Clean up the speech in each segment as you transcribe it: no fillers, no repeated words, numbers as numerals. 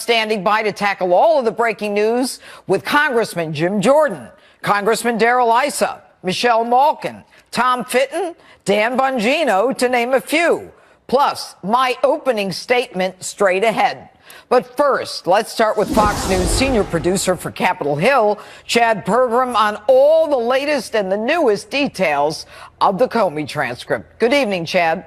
standing by to tackle all of the breaking news with Congressman Jim Jordan, Congressman Darrell Issa, Michelle Malkin, Tom Fitton, Dan Bongino, to name a few. Plus, my opening statement straight ahead. But first, let's start with Fox News senior producer for Capitol Hill, Chad Pergram, on all the latest and the newest details of the Comey transcript. Good evening, Chad.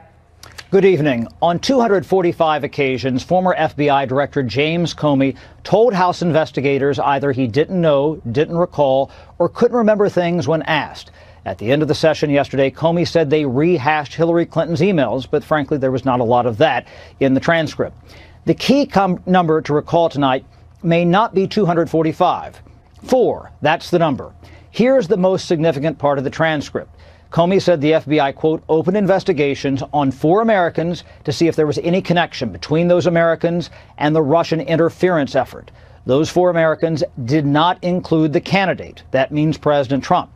Good evening. On 245 occasions, former FBI Director James Comey told House investigators either he didn't know, didn't recall, or couldn't remember things when asked. At the end of the session yesterday, Comey said they rehashed Hillary Clinton's emails, but frankly, there was not a lot of that in the transcript. The key number to recall tonight may not be 245. 4, that's the number. Here's the most significant part of the transcript. Comey said the FBI, quote, opened investigations on 4 Americans to see if there was any connection between those Americans and the Russian interference effort. Those 4 Americans did not include the candidate. That means President Trump.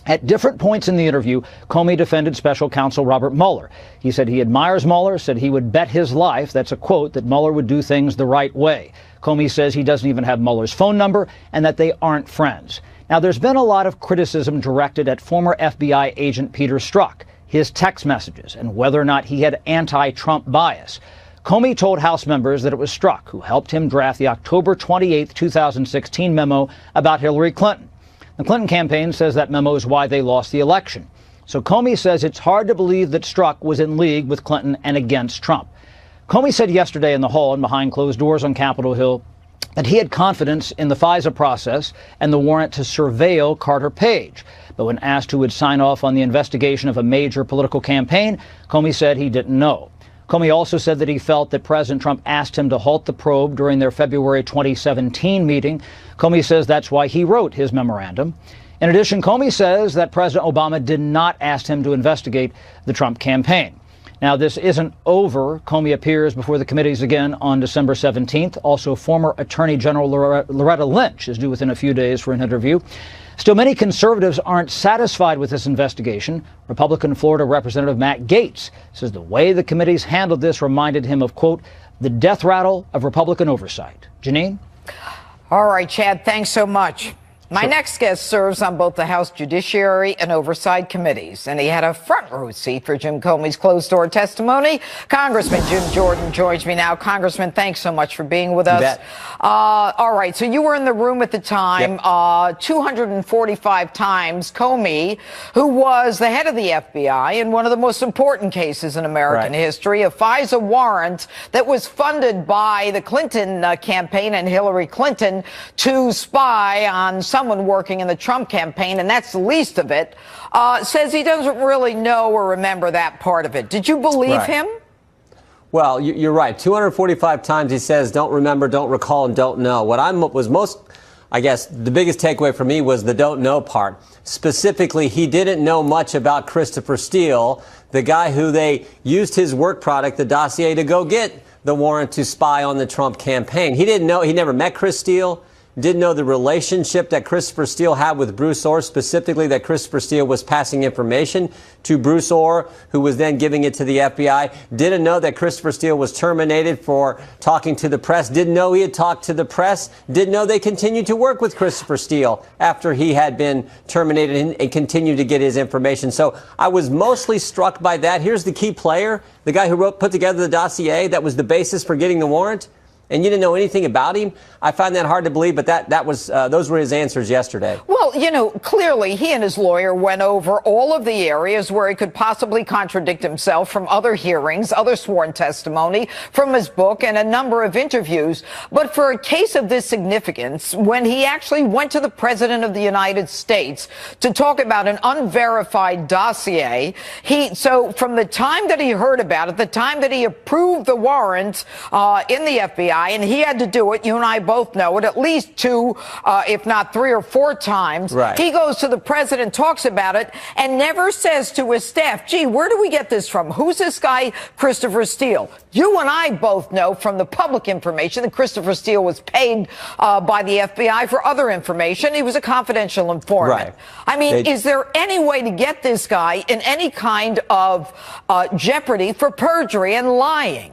At different points in the interview, Comey defended special counsel Robert Mueller. He said he admires Mueller, said he would bet his life, that's a quote, that Mueller would do things the right way. Comey says he doesn't even have Mueller's phone number and that they aren't friends. Now, there's been a lot of criticism directed at former FBI agent Peter Strzok, his text messages, and whether or not he had anti-Trump bias. Comey told House members that it was Strzok who helped him draft the October 28, 2016 memo about Hillary Clinton. The Clinton campaign says that memo is why they lost the election. So Comey says it's hard to believe that Strzok was in league with Clinton and against Trump. Comey said yesterday in the hall and behind closed doors on Capitol Hill that he had confidence in the FISA process and the warrant to surveil Carter Page. But when asked who would sign off on the investigation of a major political campaign, Comey said he didn't know. Comey also said that he felt that President Trump asked him to halt the probe during their February 2017 meeting. Comey says that's why he wrote his memorandum. In addition, Comey says that President Obama did not ask him to investigate the Trump campaign. Now, this isn't over. Comey appears before the committees again on December 17th. Also, former Attorney General Loretta Lynch is due within a few days for an interview. Still, many conservatives aren't satisfied with this investigation. Republican Florida Representative Matt Gaetz says the way the committees handled this reminded him of, quote, the death rattle of Republican oversight. Jeanine? All right, Chad, thanks so much. My next guest serves on both the House Judiciary and Oversight Committees, and he had a front row seat for Jim Comey's closed-door testimony. Congressman Jim Jordan joins me now. Congressman, thanks so much for being with us. You bet. All right, so you were in the room at the time. Yep. 245 times, Comey, who was the head of the FBI in one of the most important cases in American history, a FISA warrant that was funded by the Clinton campaign and Hillary Clinton to spy on someone working in the Trump campaign, and that's the least of it, says he doesn't really know or remember that part of it. Did you believe him? Well, you're right. 245 times he says don't remember, don't recall, and don't know. What was most, I guess, the biggest takeaway for me was the don't know part. Specifically, he didn't know much about Christopher Steele, the guy who they used his work product, the dossier, to go get the warrant to spy on the Trump campaign. He didn't know. He never met Chris Steele. Didn't know the relationship that Christopher Steele had with Bruce Orr, specifically that Christopher Steele was passing information to Bruce Orr, who was then giving it to the FBI. Didn't know that Christopher Steele was terminated for talking to the press. Didn't know he had talked to the press. Didn't know they continued to work with Christopher Steele after he had been terminated and continued to get his information. So I was mostly struck by that. Here's the key player, the guy who put together the dossier that was the basis for getting the warrant. And you didn't know anything about him? I find that hard to believe, but those were his answers yesterday. Well, you know, clearly he and his lawyer went over all of the areas where he could possibly contradict himself from other hearings, other sworn testimony, from his book, and a number of interviews. But for a case of this significance, when he actually went to the President of the United States to talk about an unverified dossier, so from the time that he heard about it, the time that he approved the warrant in the FBI, and he had to do it, you and I both know it, at least 2, if not 3 or 4 times. Right. He goes to the president, talks about it, and never says to his staff, gee, where do we get this from? Who's this guy, Christopher Steele? You and I both know from the public information that Christopher Steele was paid by the FBI for other information. He was a confidential informant. Right. I mean, is there any way to get this guy in any kind of jeopardy for perjury and lying?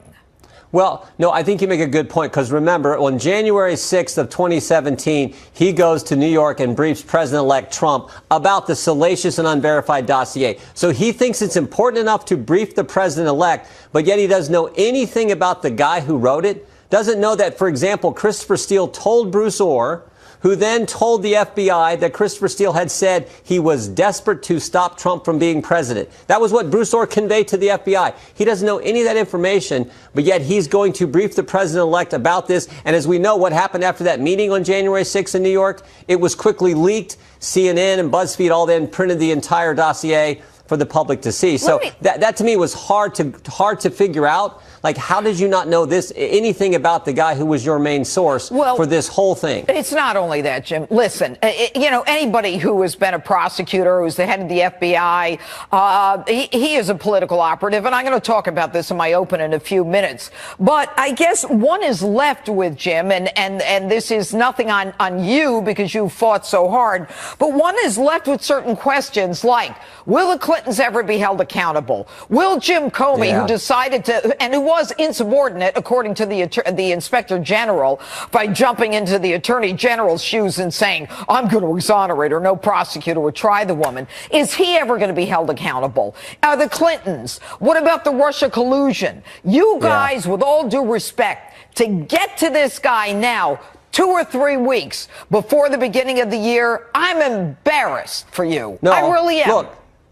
Well, no, I think you make a good point, because remember, on January 6th of 2017, he goes to New York and briefs President-elect Trump about the salacious and unverified dossier. So he thinks it's important enough to brief the president-elect, but yet he doesn't know anything about the guy who wrote it. Doesn't know that, for example, Christopher Steele told Bruce Orr, who then told the FBI that Christopher Steele had said he was desperate to stop Trump from being president. That was what Bruce Orr conveyed to the FBI. He doesn't know any of that information, but yet he's going to brief the president-elect about this. And as we know, what happened after that meeting on January 6th in New York, it was quickly leaked. CNN and BuzzFeed all then printed the entire dossier for the public to see. So that to me was hard to figure out. Like, how did you not know anything about the guy who was your main source for this whole thing? It's not only that, Jim. Listen, anybody who has been a prosecutor, who's the head of the FBI, he is a political operative, and I'm going to talk about this in my open in a few minutes. But I guess one is left with, Jim, and this is nothing on you because you fought so hard, but one is left with certain questions like, will the Clintons ever be held accountable? Will Jim Comey, who decided to, and who was insubordinate, according to the inspector general, by jumping into the attorney general's shoes and saying, I'm going to exonerate her, no prosecutor would try the woman. Is he ever going to be held accountable? The Clintons. What about the Russia collusion? You guys, with all due respect, to get to this guy now, 2 or 3 weeks before the beginning of the year, I'm embarrassed for you. No, I really am.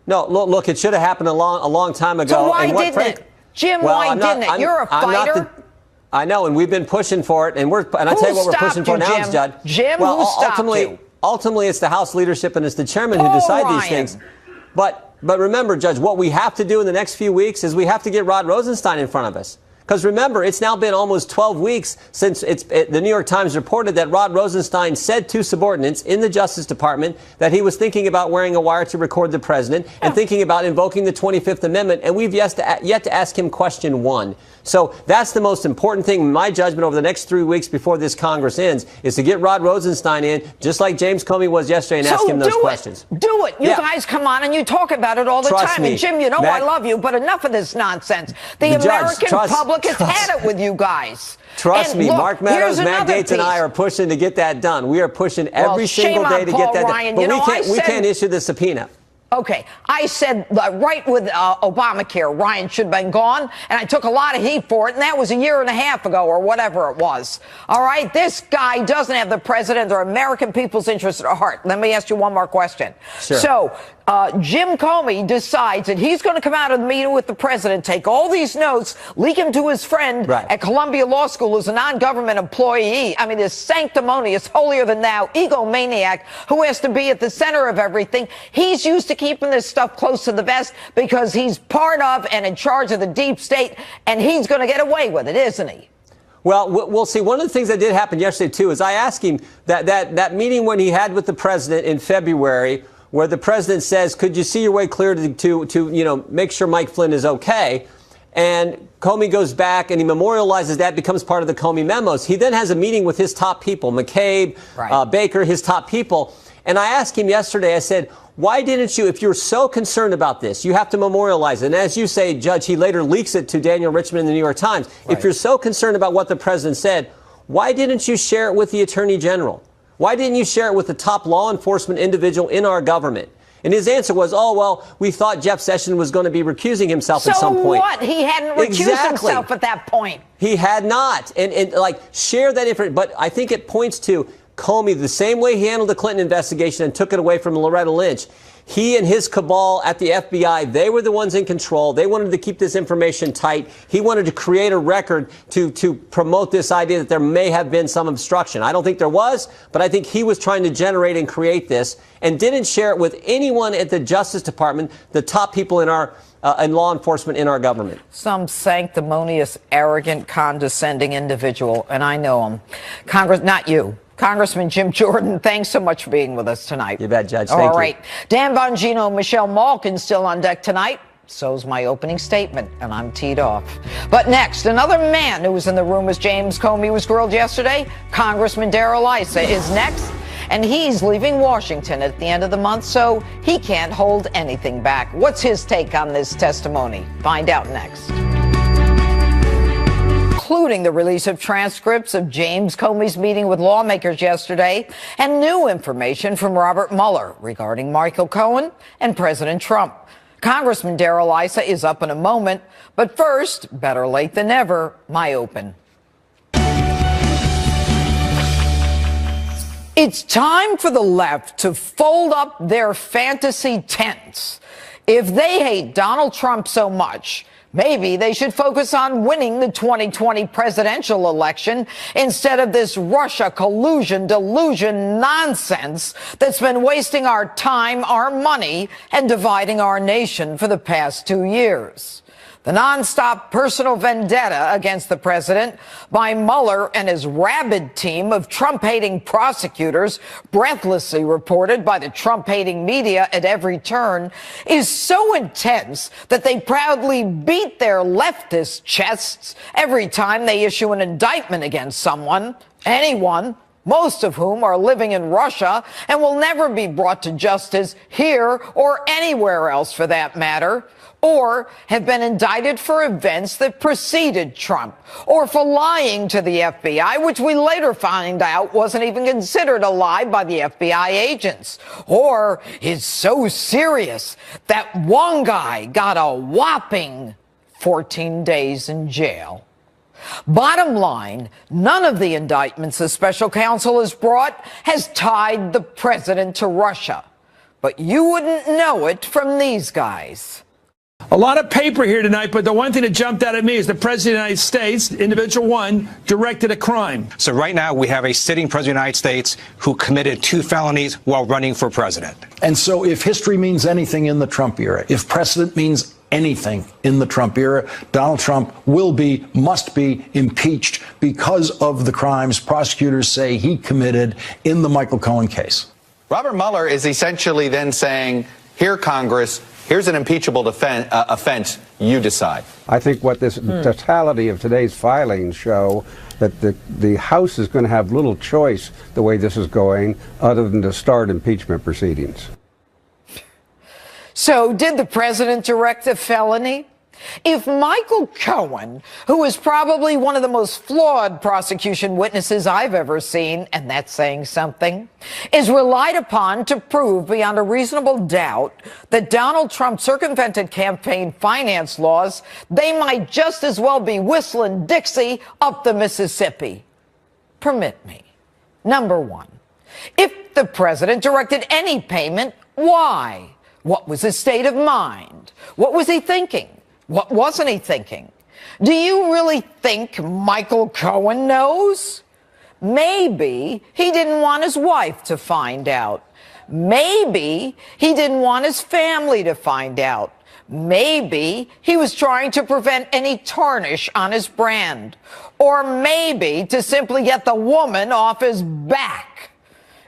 Look, it should have happened a long time ago. So why didn't it? Jim, why didn't it? You're a fighter. I know, and we've been pushing for it, and I tell you what we're pushing for now, Judge. Jim, who stopped you? Ultimately, it's the House leadership and it's the chairman who decide these things. But remember, Judge, what we have to do in the next few weeks is we have to get Rod Rosenstein in front of us. Because remember, it's now been almost 12 weeks since the New York Times reported that Rod Rosenstein said to subordinates in the Justice Department that he was thinking about wearing a wire to record the president and thinking about invoking the 25th Amendment. And we've yet to ask him question 1. So that's the most important thing, in my judgment, over the next 3 weeks before this Congress ends, is to get Rod Rosenstein in, just like James Comey was yesterday, and ask him those questions. Do it. You guys come on and you talk about it all the time. And Jim, I love you, but enough of this nonsense. The American public has had it with you guys. Trust me, Mark Meadows, Matt Gaetz, and I are pushing to get that done. We are pushing every single day to get that done. But we can't issue the subpoena. Okay, I said right with Obamacare, Ryan should have been gone, and I took a lot of heat for it, and that was a year and a half ago or whatever it was. All right, this guy doesn't have the president or American people's interest at heart. Let me ask you one more question. Sure. So, Jim Comey decides that he's going to come out of the meeting with the president, take all these notes, leak them to his friend at Columbia Law School who's a non-government employee. I mean, this sanctimonious, holier-than-thou egomaniac who has to be at the center of everything. He's used to keeping this stuff close to the vest because he's part of and in charge of the deep state, and he's going to get away with it, isn't he? Well, we'll see. One of the things that did happen yesterday, too, is I asked him that meeting when he had with the president in February, where the president says, could you see your way clear to make sure Mike Flynn is okay? And Comey goes back and he memorializes that, becomes part of the Comey memos. He then has a meeting with his top people, McCabe, Baker, his top people. And I asked him yesterday, I said, why didn't you, if you're so concerned about this, you have to memorialize it. And as you say, Judge, he later leaks it to Daniel Richman in the New York Times. If you're so concerned about what the president said, why didn't you share it with the attorney general? Why didn't you share it with the top law enforcement individual in our government? And his answer was, oh, well, we thought Jeff Sessions was going to be recusing himself at some point. So what? He hadn't recused himself at that point. He had not. And share that information. But I think it points to Comey, the same way he handled the Clinton investigation and took it away from Loretta Lynch. He and his cabal at the FBI, they were the ones in control. They wanted to keep this information tight. He wanted to create a record to promote this idea that there may have been some obstruction. I don't think there was, but I think he was trying to generate and create this and didn't share it with anyone at the Justice Department, the top people in our and law enforcement in our government. Some sanctimonious, arrogant, condescending individual, and I know him. Not you. Congressman Jim Jordan, thanks so much for being with us tonight. You bet, Judge. Thank you. All right. Dan Bongino, Michelle Malkin still on deck tonight. So's my opening statement, and I'm teed off. But next, another man who was in the room as James Comey was grilled yesterday, Congressman Darrell Issa, is next. And he's leaving Washington at the end of the month, so he can't hold anything back. What's his take on this testimony? Find out next. including the release of transcripts of James Comey's meeting with lawmakers yesterday and new information from Robert Mueller regarding Michael Cohen and President Trump. Congressman Darrell Issa is up in a moment, but first, better late than never, my open. It's time for the left to fold up their fantasy tents. If they hate Donald Trump so much, maybe they should focus on winning the 2020 presidential election instead of this Russia collusion delusion nonsense that's been wasting our time, our money, and dividing our nation for the past 2 years. The nonstop personal vendetta against the president by Mueller and his rabid team of Trump-hating prosecutors, breathlessly reported by the Trump-hating media at every turn, is so intense that they proudly beat their leftist chests every time they issue an indictment against someone, anyone, most of whom are living in Russia and will never be brought to justice here or anywhere else for that matter, or have been indicted for events that preceded Trump, or for lying to the FBI, which we later find out wasn't even considered a lie by the FBI agents, or is so serious that one guy got a whopping 14 days in jail. Bottom line, none of the indictments the special counsel has brought has tied the president to Russia. But you wouldn't know it from these guys. A lot of paper here tonight, but the one thing that jumped out at me is the President of the United States, individual one, directed a crime. So right now we have a sitting President of the United States who committed 2 felonies while running for president. And so if history means anything in the Trump era, if precedent means anything in the Trump era, Donald Trump must be impeached because of the crimes prosecutors say he committed in the Michael Cohen case. Robert Mueller is essentially then saying, here, Congress, here's an impeachable offense, you decide. I think what this totality of today's filings show that the House is going to have little choice the way this is going other than to start impeachment proceedings. So did the president direct a felony? If Michael Cohen, who is probably one of the most flawed prosecution witnesses I've ever seen, and that's saying something, is relied upon to prove beyond a reasonable doubt that Donald Trump circumvented campaign finance laws, they might just as well be whistling Dixie up the Mississippi. Permit me. Number one, if the president directed any payment, why? What was his state of mind? What was he thinking? What wasn't he thinking? Do you really think Michael Cohen knows? Maybe he didn't want his wife to find out. Maybe he didn't want his family to find out. Maybe he was trying to prevent any tarnish on his brand. Or maybe to simply get the woman off his back.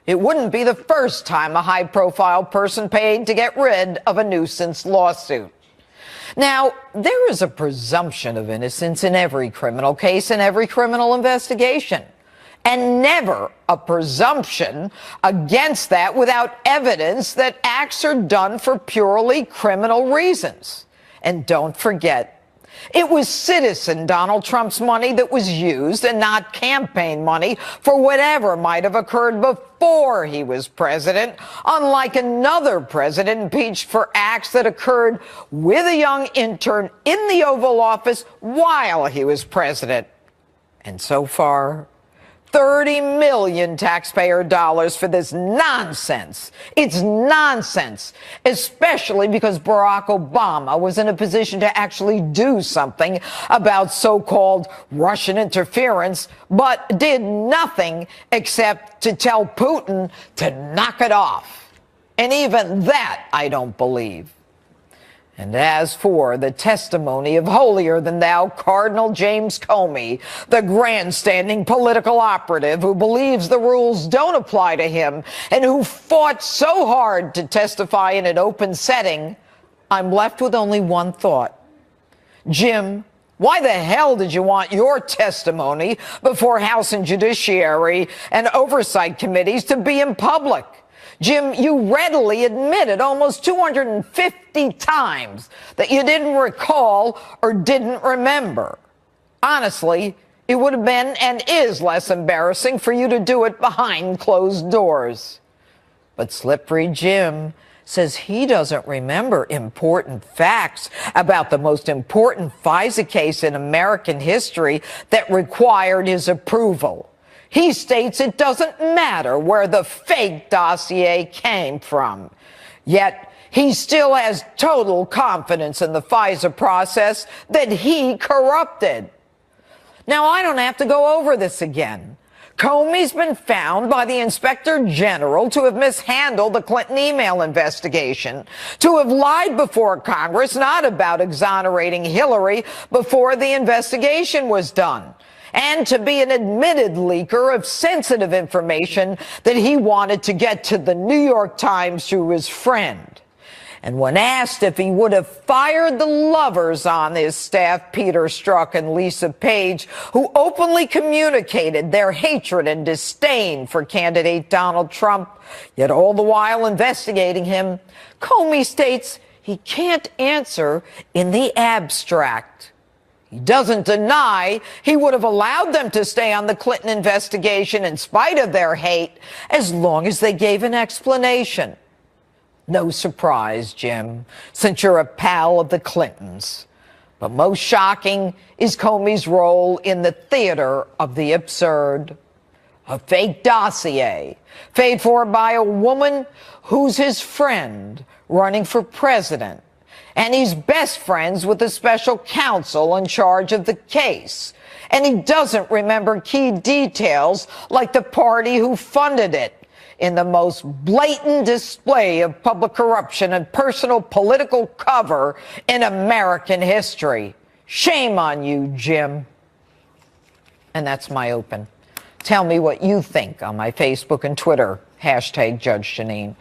It wouldn't be the first time a high-profile person paid to get rid of a nuisance lawsuit. Now, there is a presumption of innocence in every criminal case and every criminal investigation, and never a presumption against that without evidence that acts are done for purely criminal reasons. And don't forget, it was citizen Donald Trump's money that was used and not campaign money for whatever might have occurred before he was president, unlike another president impeached for acts that occurred with a young intern in the Oval Office while he was president. And so far, 30 million taxpayer dollars for this nonsense. It's nonsense, especially because Barack Obama was in a position to actually do something about so-called Russian interference, but did nothing except to tell Putin to knock it off. And even that I don't believe. And as for the testimony of holier-than-thou Cardinal James Comey, the grandstanding political operative who believes the rules don't apply to him and who fought so hard to testify in an open setting, I'm left with only one thought. Jim, why the hell did you want your testimony before House and Judiciary and Oversight Committees to be in public? Jim, you readily admitted almost 250 times that you didn't recall or didn't remember. Honestly, It would have been and is less embarrassing for you to do it behind closed doors. But Slippery Jim says he doesn't remember important facts about the most important FISA case in American history that required his approval. He states it doesn't matter where the fake dossier came from. Yet he still has total confidence in the FISA process that he corrupted. Now, I don't have to go over this again. Comey's been found by the Inspector General to have mishandled the Clinton email investigation, to have lied before Congress, not about exonerating Hillary before the investigation was done, and to be an admitted leaker of sensitive information that he wanted to get to the New York Times through his friend. And when asked if he would have fired the lovers on his staff, Peter Strzok and Lisa Page, who openly communicated their hatred and disdain for candidate Donald Trump, yet all the while investigating him, Comey states he can't answer in the abstract. He doesn't deny he would have allowed them to stay on the Clinton investigation in spite of their hate, as long as they gave an explanation. No surprise, Jim, since you're a pal of the Clintons. But most shocking is Comey's role in the theater of the absurd. A fake dossier paid for by a woman who's his friend running for president. And he's best friends with the special counsel in charge of the case. And he doesn't remember key details like the party who funded it, in the most blatant display of public corruption and personal political cover in American history. Shame on you, Jim. And that's my open. Tell me what you think on my Facebook and Twitter, #Judge Jeanine.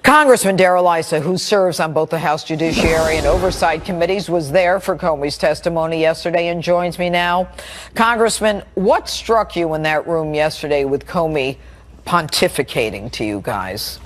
Congressman Darrell Issa, who serves on both the House Judiciary and Oversight Committees, was there for Comey's testimony yesterday and joins me now. Congressman, what struck you in that room yesterday with Comey pontificating to you guys?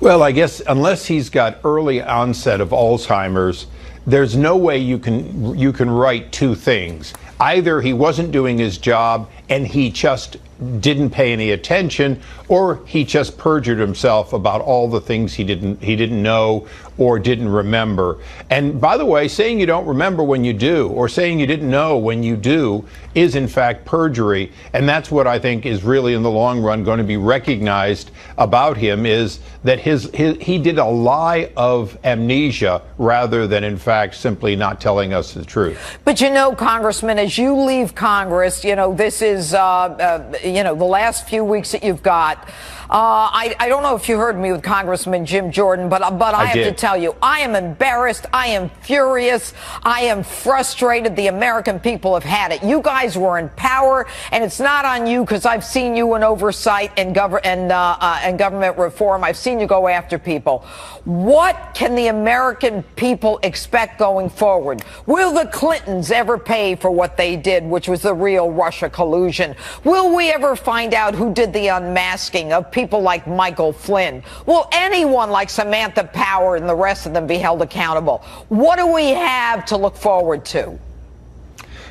Well, I guess unless he's got early onset of Alzheimer's, there's no way you can write two things. Either he wasn't doing his job and he just didn't pay any attention, or he just perjured himself about all the things he didn't know or didn't remember. And by the way, saying you don't remember when you do, or saying you didn't know when you do, is in fact perjury. And that's what I think is really in the long run going to be recognized about him, is that he did a lie of amnesia rather than in fact simply not telling us the truth. But you know, Congressman, as you leave Congress, you know, this is the last few weeks that you've got. I don't know if you heard me with Congressman Jim Jordan, but I have to tell you, I am embarrassed. I am furious. I am frustrated. The American people have had it. You guys were in power, and it's not on you, because I've seen you in oversight and government reform. I've seen you go after people. What can the American people expect going forward? Will the Clintons ever pay for what they did, which was the real Russia collusion? Will we ever find out who did the unmasking of people like Michael Flynn? Will anyone like Samantha Power and the rest of them be held accountable? What do we have to look forward to?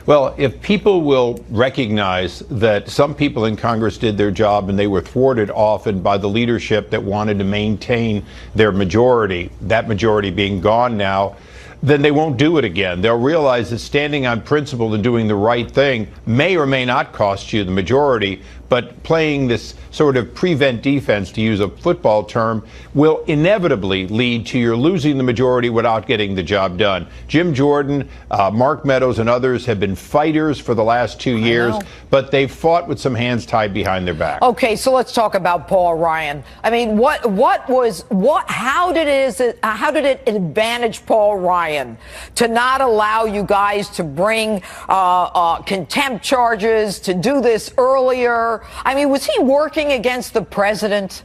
Well, if people will recognize that some people in Congress did their job and they were thwarted often by the leadership that wanted to maintain their majority, that majority being gone now, then they won't do it again. They'll realize that standing on principle and doing the right thing may or may not cost you the majority, but playing this sort of prevent defense, to use a football term, will inevitably lead to your losing the majority without getting the job done. Jim Jordan, Mark Meadows, and others have been fighters for the last 2 years, but they've fought with some hands tied behind their back. Okay, so let's talk about Paul Ryan. I mean, how did it advantage Paul Ryan to not allow you guys to bring contempt charges, to do this earlier? I mean, was he working against the president?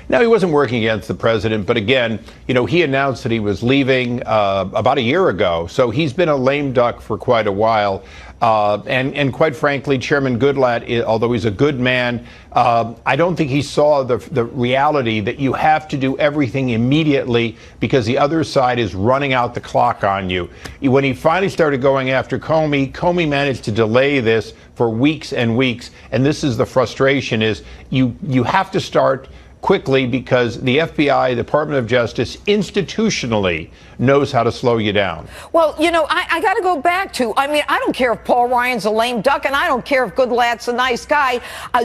No, he wasn't working against the president. But again, you know, he announced that he was leaving about a year ago. So he's been a lame duck for quite a while. And quite frankly, Chairman Goodlatte, although he's a good man, I don't think he saw the reality that you have to do everything immediately because the other side is running out the clock on you. When he finally started going after Comey managed to delay this for weeks and weeks. And this is the frustration, is you have to start quickly because the FBI, Department of Justice, institutionally knows how to slow you down. Well, you know, I got to go back to, I mean, I don't care if Paul Ryan's a lame duck, and I don't care if Goodlatte's a nice guy.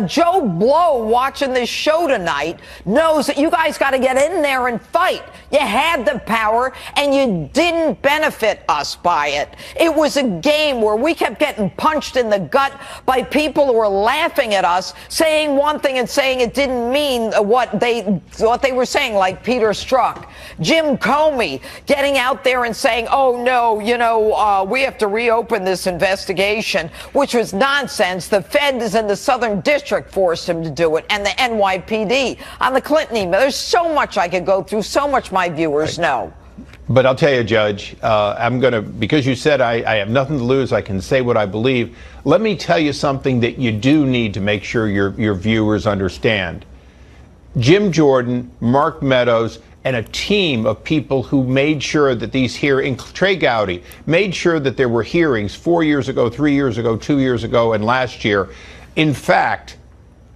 Joe Blow watching this show tonight knows that you guys got to get in there and fight. You had the power, and you didn't benefit us by it. It was a game where we kept getting punched in the gut by people who were laughing at us, saying one thing and saying it didn't mean what they were saying, like Peter Strzok. Jim Comey getting out there and saying, oh, no, you know, we have to reopen this investigation, which was nonsense. The Feds in the Southern District forced him to do it, and the NYPD on the Clinton email. There's so much I could go through, so much my viewers know. But I'll tell you, Judge, I'm going to, because you said I have nothing to lose, I can say what I believe. Let me tell you something that you do need to make sure your viewers understand. Jim Jordan, Mark Meadows, and a team of people who made sure that these hearings, Trey Gowdy, made sure that there were hearings 4 years ago, 3 years ago, 2 years ago, and last year, in fact,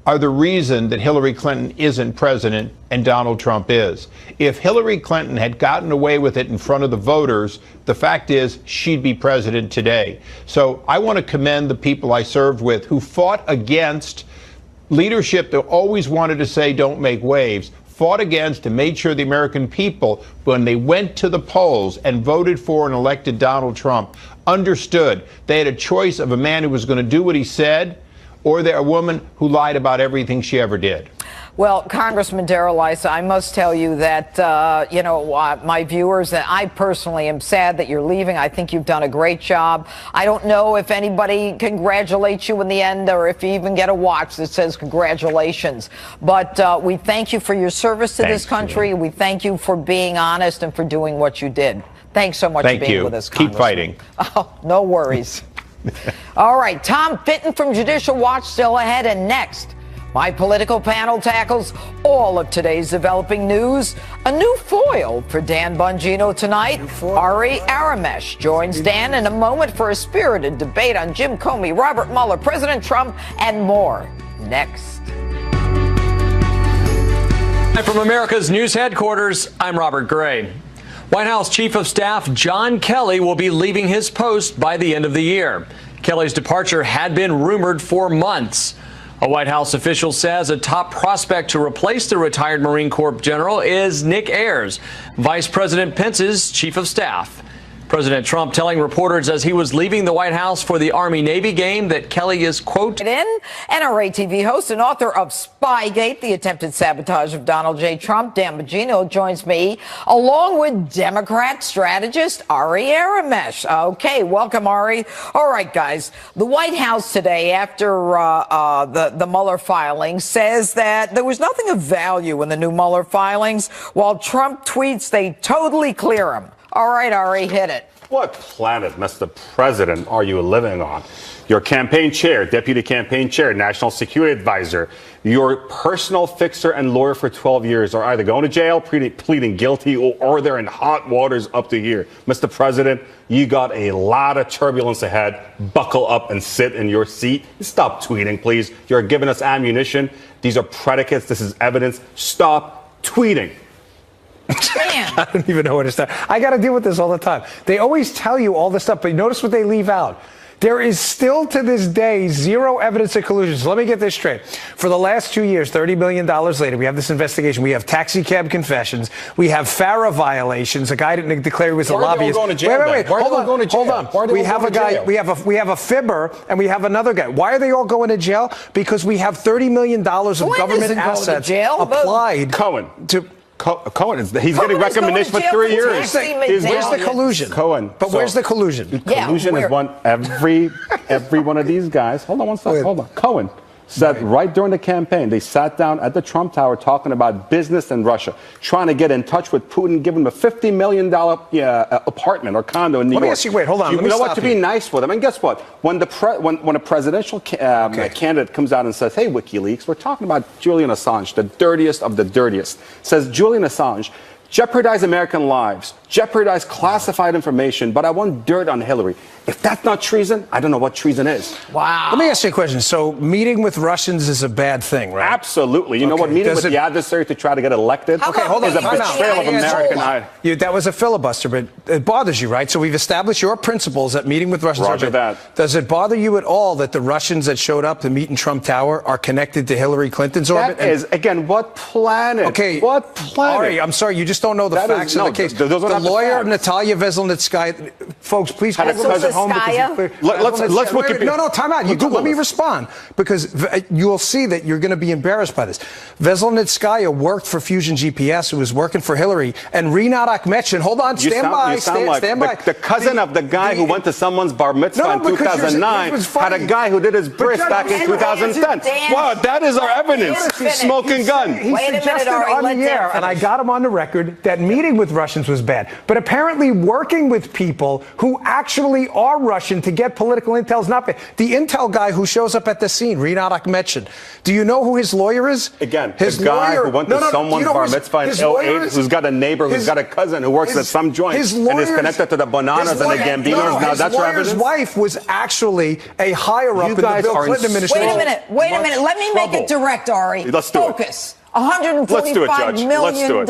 are the reason that Hillary Clinton isn't president and Donald Trump is. If Hillary Clinton had gotten away with it in front of the voters, the fact is she'd be president today. So I want to commend the people I served with who fought against leadership that always wanted to say don't make waves, fought against and made sure the American people, when they went to the polls and voted for and elected Donald Trump, understood they had a choice of a man who was going to do what he said or a woman who lied about everything she ever did. Well, Congressman Darrell Issa, I must tell you that, my viewers, that I personally am sad that you're leaving. I think you've done a great job. I don't know if anybody congratulates you in the end or if you even get a watch that says congratulations. But we thank you for your service to this country. Jeanine. We thank you for being honest and for doing what you did. Thanks so much for being with us, Congressman. Keep fighting. Oh, no worries. All right, Tom Fitton from Judicial Watch still ahead, and next, my political panel tackles all of today's developing news. A new foil for Dan Bongino tonight. Ari Aramesh joins Dan in a moment for a spirited debate on Jim Comey, Robert Mueller, President Trump, and more. Next. From America's news headquarters, I'm Robert Gray. White House Chief of Staff John Kelly will be leaving his post by the end of the year. Kelly's departure had been rumored for months. A White House official says a top prospect to replace the retired Marine Corps general is Nick Ayers, Vice President Pence's chief of staff. President Trump telling reporters as he was leaving the White House for the Army-Navy game that Kelly is, quote, NRA TV host and author of Spygate, the attempted sabotage of Donald J. Trump, Dan Bongino, joins me, along with Democrat strategist Ari Aramesh. Okay, welcome, Ari. All right, guys, the White House today, after the Mueller filings, says that there was nothing of value in the new Mueller filings, while Trump tweets they totally clear him. All right, Ari, hit it. What planet, Mr. President, are you living on? Your campaign chair, deputy campaign chair, national security advisor, your personal fixer and lawyer for 12 years are either going to jail, pleading guilty, or they're in hot waters up to here. Mr. President, you got a lot of turbulence ahead. Buckle up and sit in your seat. Stop tweeting, please. You're giving us ammunition. These are predicates. This is evidence. Stop tweeting. I don't even know where to start. I got to deal with this all the time. They always tell you all this stuff, but notice what they leave out. There is still to this day zero evidence of collusion. So let me get this straight. For the last 2 years, $30 million later, we have this investigation. We have taxi cab confessions. We have FARA violations. A guy didn't declare he was a lobbyist. Why are they all going to jail? Wait. Hold on. We have a guy. We have a fibber, and we have another guy. Why are they all going to jail? Because we have $30 million of government assets applied to. Cohen he's getting recommendation for 3 years. Where's the collusion? Where's the collusion? Collusion is one every one of these guys. Hold on one second. Hold on. Cohen, said right during the campaign, they sat down at the Trump Tower talking about business and Russia, trying to get in touch with Putin, give him a $50 million apartment or condo in New York. Let me ask you, wait, hold on. You know what, to be nice with him. And guess what? When when a presidential candidate comes out and says, hey, WikiLeaks, we're talking about Julian Assange, the dirtiest of the dirtiest, says Julian Assange jeopardize American lives, jeopardize classified information, but I want dirt on Hillary. If that's not treason, I don't know what treason is. Wow. Let me ask you a question. So meeting with Russians is a bad thing, right? Absolutely. You know what? Meeting with the advocary to try to get elected is a betrayal of American identity. That was a filibuster, but it bothers you, right? So we've established your principles that meeting with Russians Roger are bad. that. Does it bother you at all that the Russians that showed up to meet in Trump Tower are connected to Hillary Clinton's orbit? That is, again, what planet? Okay. What planet? All right, I'm sorry, you just don't know the facts of the case. The lawyer, Natalia Veselnitskaya, folks, please call us at home because let's Wikipedia. No, time out. Let me respond, because you will see that you're going to be embarrassed by this. Veselnitskaya worked for Fusion GPS, who was working for Hillary, and Rinat Akhmetshin. Hold on, stand by. The cousin of the guy who went to someone's bar mitzvah in 2009 had a guy who did his bris back in 2010. Wow, that is our evidence. Smoking gun. He suggested on the air, and I got him on the record, that meeting with Russians was bad. But apparently working with people who actually are Russian to get political intel is not bad. The intel guy who shows up at the scene, Rinat Akhmetshin, do you know who his lawyer is? Again, his guy who went to someone's bar mitzvah in 08, who's got a neighbor, who's got a cousin who works at some joint and is connected to the Bananas and the Gambinos. Now that's your evidence? His wife was actually a higher-up in the Bill Clinton administration. Wait a minute. Let me make it direct, Ari. Let's do it. Focus. $145 million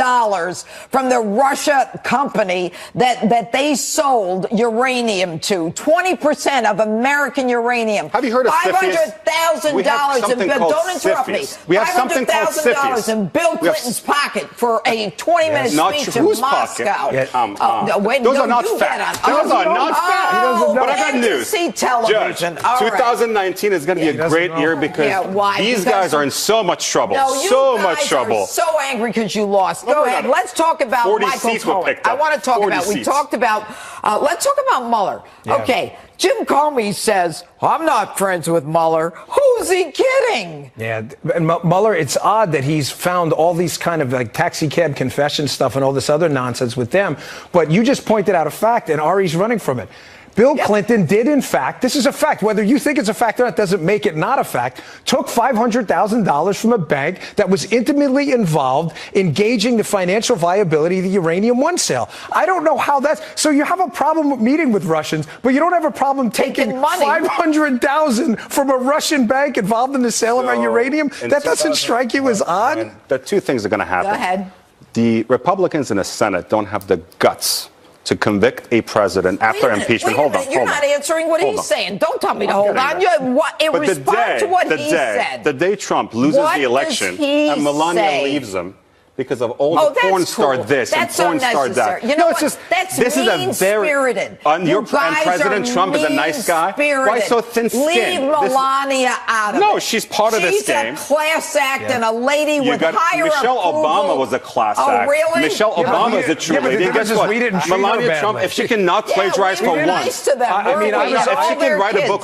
from the Russia company that they sold uranium to. 20% of American uranium. Have you heard of $500,000 in Bill. Don't interrupt me. We have something called $500,000 in Bill Clinton's pocket for a 20-minute speech in Moscow. Those are not facts. Those are not facts. But I got news. Television. Judge, 2019 is going to be a great year because these guys are in so much trouble. So much trouble. So angry because you lost. Go ahead. Let's talk about Michael Cohen. I want to talk about. We talked about. Let's talk about Mueller. Yeah. Okay. Jim Comey says, I'm not friends with Mueller. Who's he kidding? Yeah, and Mueller, it's odd that he's found all these kind of like taxi cab confession stuff and all this other nonsense with them. But you just pointed out a fact, and Ari's running from it. Bill Clinton did, in fact, this is a fact, whether you think it's a fact or not doesn't make it not a fact, took $500,000 from a bank that was intimately involved in gauging the financial viability of the Uranium One sale. I don't know how that's, so you have a problem with meeting with Russians, but you don't have a problem taking $500,000 from a Russian bank involved in the sale of our uranium? That doesn't strike you as odd? The two things are going to happen. Go ahead. The Republicans in the Senate don't have the guts to convict a president after impeachment. Hold on. You're not answering what he's saying. Don't tell me to hold on. Respond to what he said. The day Trump loses the election and Melania leaves him because of all the porn star this and porn star that. You know, it's just this is a very and President Trump is a nice guy. Why so thin-skinned? Leave Melania out of it. No, she's part of this game. She's a class act and a lady with higher Michelle approval. Obama was a class act. Oh, really? Michelle Obama is a true lady. And guess what? Melania Trump, if she cannot plagiarize for once,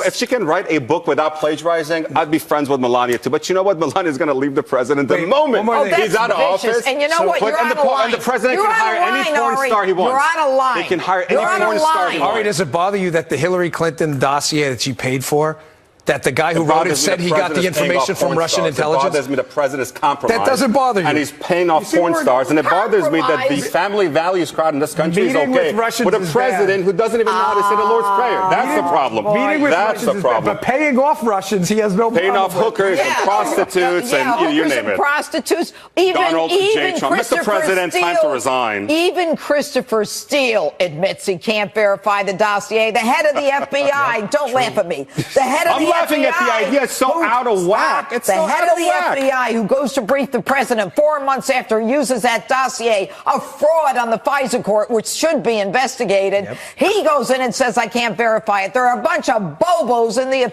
if she can write a book without plagiarizing, I'd be friends with Melania too. But you know what? Melania's going to leave the president the moment he's out of office. And you know what? You're out of line. And the president can hire any porn star he wants. You're out of line. He can hire any porn star he wants. Ari, does it bother you that the Hillary Clinton dossier that she paid for, that the guy who wrote it said he got the information from Russian intelligence? It bothers me the president is compromised. That doesn't bother you. And he's paying off porn stars. And it bothers me that the family values crowd in this country is okay. With a president who doesn't even know how to say the Lord's Prayer. That's the problem. That's the problem. But paying off Russians, he has no problem. Paying off hookers and prostitutes and you name it. Prostitutes. Donald J. Trump. Mr. President, time to resign. Even Christopher Steele admits he can't verify the dossier. The head of the FBI, don't laugh at me. The head of the FBI. I'm laughing at the idea. It's so out of whack. It's so out of whack. The head of the FBI who goes to brief the president 4 months after he uses that dossier, a fraud on the FISA court, which should be investigated. Yep. He goes in and says, I can't verify it. There are a bunch of bobos in the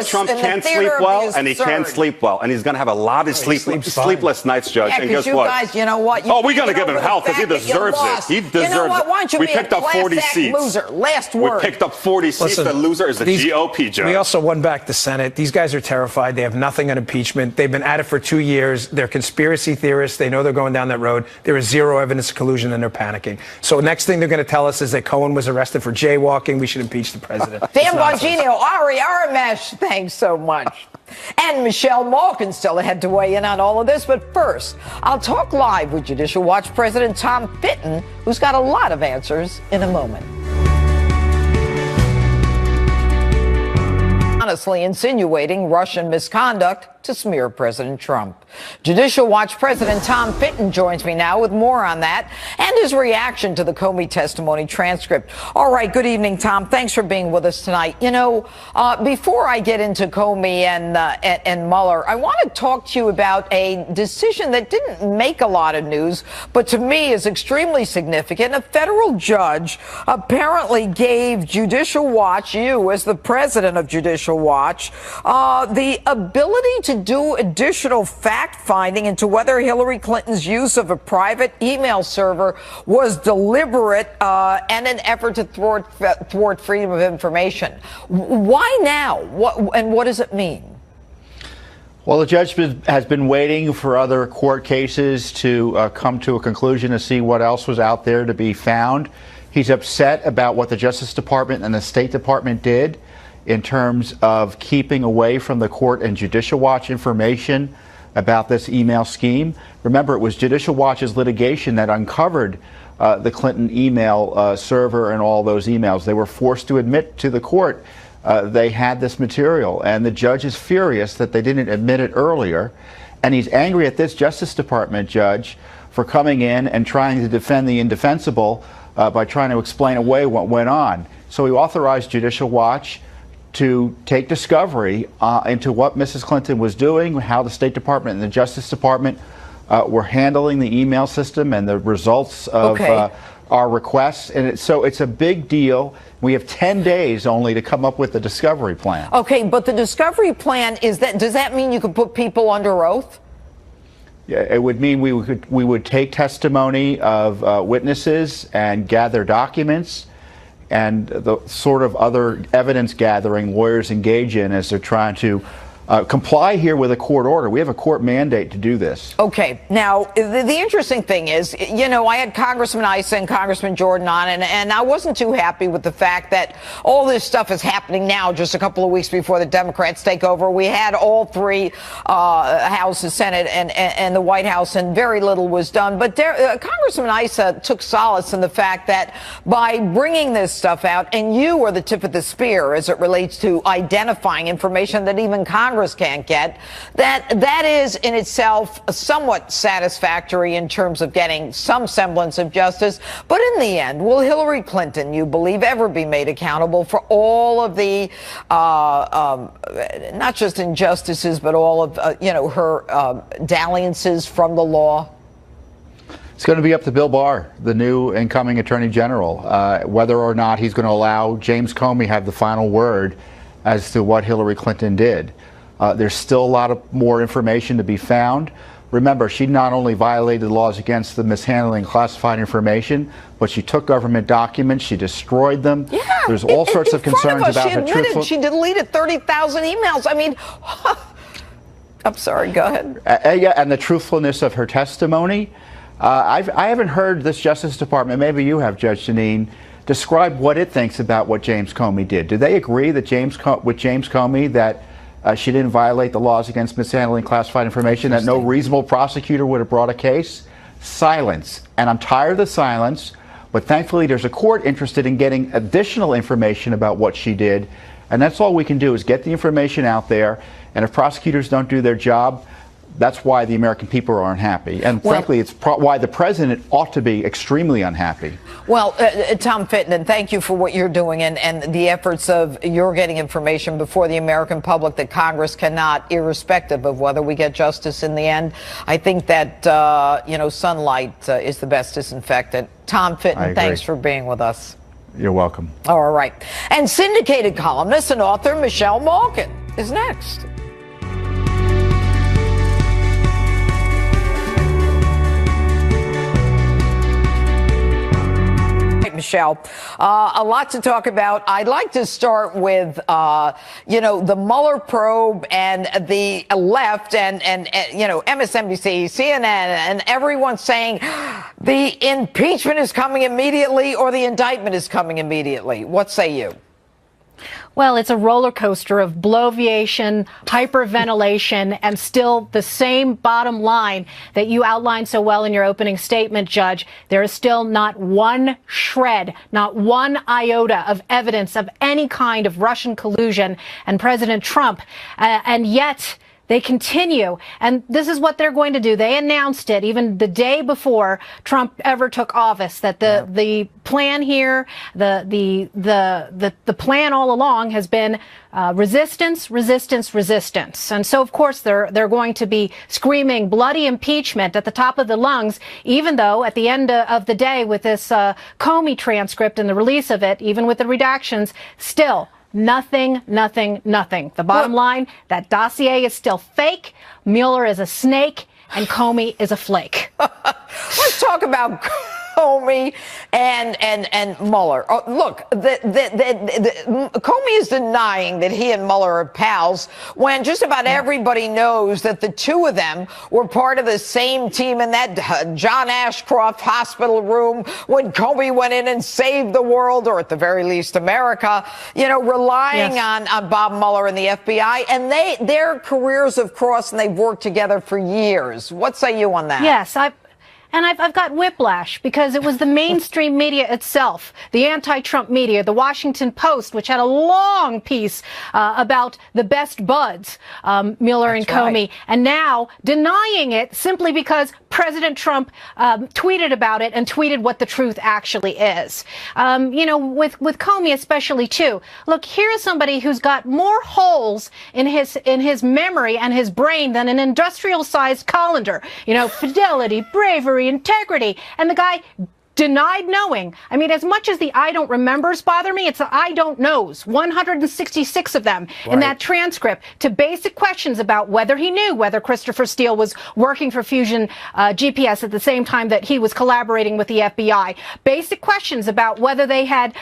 Trump can't sleep well, and he can't sleep well. And he's going to have a lot of sleepless nights, Judge. Yeah, and guess you what? Guys, you know what? We're going to give him help because he deserves it. He deserves you know what? Why don't you we be picked a up 40 seats. Loser. Last word. We picked up 40 seats. The loser is the GOP, Judge. We also won back the Senate. These guys are terrified. They have nothing on impeachment. They've been at it for 2 years. They're conspiracy theorists. They know they're going down that road. There is zero evidence of collusion, and they're panicking. So next thing they're going to tell us is that Cohen was arrested for jaywalking. We should impeach the president. Dan Bongino, Ari Aramesh, thanks so much. And Michelle Malkin still ahead to weigh in on all of this. But first, I'll talk live with Judicial Watch President Tom Fitton, who's got a lot of answers in a moment. Honestly insinuating Russian misconduct to smear President Trump. Judicial Watch President Tom Fitton joins me now with more on that and his reaction to the Comey testimony transcript. All right, good evening, Tom. Thanks for being with us tonight. You know, before I get into Comey and Mueller, I want to talk to you about a decision that didn't make a lot of news, but to me is extremely significant. A federal judge apparently gave Judicial Watch, you as the president of Judicial Watch, the ability to do additional fact-finding into whether Hillary Clinton's use of a private email server was deliberate and an effort to thwart freedom of information. Why now? What does it mean? Well, the judge has been waiting for other court cases to come to a conclusion to see what else was out there to be found. He's upset about what the Justice Department and the State Department did in terms of keeping away from the court and Judicial Watch information about this email scheme. Remember, it was Judicial Watch's litigation that uncovered the Clinton email server and all those emails. They were forced to admit to the court they had this material, and the judge is furious that they didn't admit it earlier, and he's angry at this Justice Department judge for coming in and trying to defend the indefensible by trying to explain away what went on. So he authorized Judicial Watch to take discovery into what Mrs. Clinton was doing, how the State Department and the Justice Department were handling the email system and the results of our requests. And so it's a big deal. We have 10 days only to come up with the discovery plan. Okay, but the discovery plan, does that mean you could put people under oath? Yeah, it would mean we would take testimony of witnesses and gather documents and the sort of other evidence gathering lawyers engage in as they're trying to comply here with a court order. We have a court mandate to do this. Okay. Now, the interesting thing is, you know, I had Congressman Issa and Congressman Jordan on, and I wasn't too happy with the fact that all this stuff is happening now, just a couple of weeks before the Democrats take over. We had all three House, the Senate, and the White House, and very little was done. But Congressman Issa took solace in the fact that by bringing this stuff out, and you are the tip of the spear as it relates to identifying information that even Congress can't get, that is in itself somewhat satisfactory in terms of getting some semblance of justice. But in the end, will Hillary Clinton, you believe, ever be made accountable for all of the not just injustices, but all of her dalliances from the law? It's going to be up to Bill Barr, the new incoming Attorney General, whether or not he's going to allow James Comey have the final word as to what Hillary Clinton did. There's still a lot of more information to be found. Remember, she not only violated the laws against the mishandling classified information, but she took government documents, she destroyed them. Yeah, there's all sorts of concerns about her truthfulness. She deleted 30,000 emails. I mean, I'm sorry, go ahead. Yeah, and the truthfulness of her testimony. I haven't heard this Justice Department, maybe you have, Judge Jeanine, describe what it thinks about what James Comey did. Do they agree that with James Comey that she didn't violate the laws against mishandling classified information, that no reasonable prosecutor would have brought a case? Silence. And I'm tired of the silence, but thankfully there's a court interested in getting additional information about what she did, and that's all we can do is get the information out there, and if prosecutors don't do their job, that's why the American people are unhappy. And frankly, it's why the president ought to be extremely unhappy. Well, Tom Fitton, thank you for what you're doing and the efforts of your getting information before the American public that Congress cannot, irrespective of whether we get justice in the end. I think that, sunlight is the best disinfectant. Tom Fitton, thanks for being with us. You're welcome. All right. And syndicated columnist and author Michelle Malkin is next. Michelle. A lot to talk about. I'd like to start with, the Mueller probe and the left and MSNBC, CNN, and everyone saying the impeachment is coming immediately or the indictment is coming immediately. What say you? Well, it's a roller coaster of bloviation, hyperventilation, and still the same bottom line that you outlined so well in your opening statement, Judge. There is still not one shred, not one iota of evidence of any kind of Russian collusion and President Trump. And yet they continue, and this is what they're going to do. They announced it even the day before Trump ever took office, that the plan here, the plan all along has been resistance, resistance, resistance. And so, of course, they're going to be screaming bloody impeachment at the top of the lungs, even though at the end of the day with this Comey transcript and the release of it, even with the redactions, still nothing, nothing, nothing. The bottom line, that dossier is still fake. Mueller is a snake and Comey is a flake. Let's talk about Comey and Mueller. Oh, look, Comey is denying that he and Mueller are pals when just about everybody knows that the two of them were part of the same team in that John Ashcroft hospital room when Comey went in and saved the world, or at the very least America, relying on Bob Mueller and the FBI. And their careers have crossed and they've worked together for years. What say you on that? Yes, I've got whiplash because it was the mainstream media itself, the anti-Trump media, the Washington Post, which had a long piece about the best buds, Mueller and Comey, and now denying it simply because President Trump tweeted about it and tweeted what the truth actually is. With Comey especially too. Look, here's somebody who's got more holes in his memory and his brain than an industrial-sized colander. Fidelity, bravery, integrity, and the guy denied knowing. I mean, as much as the I don't remembers bother me, it's the I don't knows. 166 of them in that transcript to basic questions about whether he knew whether Christopher Steele was working for Fusion GPS at the same time that he was collaborating with the FBI. Basic questions about whether they had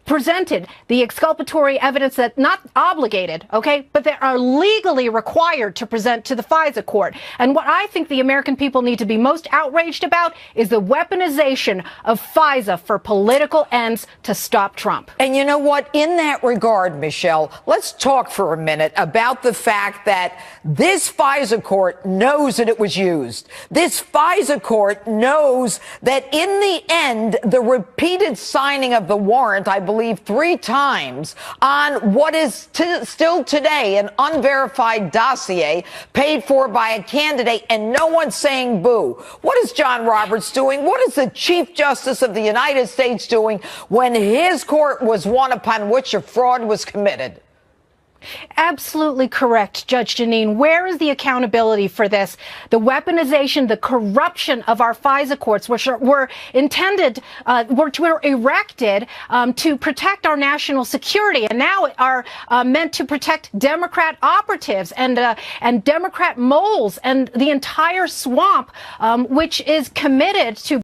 presented the exculpatory evidence that not obligated, but they are legally required to present to the FISA court. And what I think the American people need to be most outraged about is the weaponization of FISA for political ends to stop Trump. And you know what? In that regard, Michelle, let's talk for a minute about the fact that this FISA court knows that it was used. This FISA court knows that in the end, the repeated signing of the warrant, I believe 3 times, on what is still today an unverified dossier paid for by a candidate, and no one's saying boo. What is John Roberts doing? What is the Chief Justice of the United States doing when his court was one upon which a fraud was committed? Absolutely correct, Judge Jeanine. Where is the accountability for this? The weaponization, the corruption of our FISA courts, which were intended, which were erected to protect our national security, and now are meant to protect Democrat operatives and Democrat moles and the entire swamp, which is committed to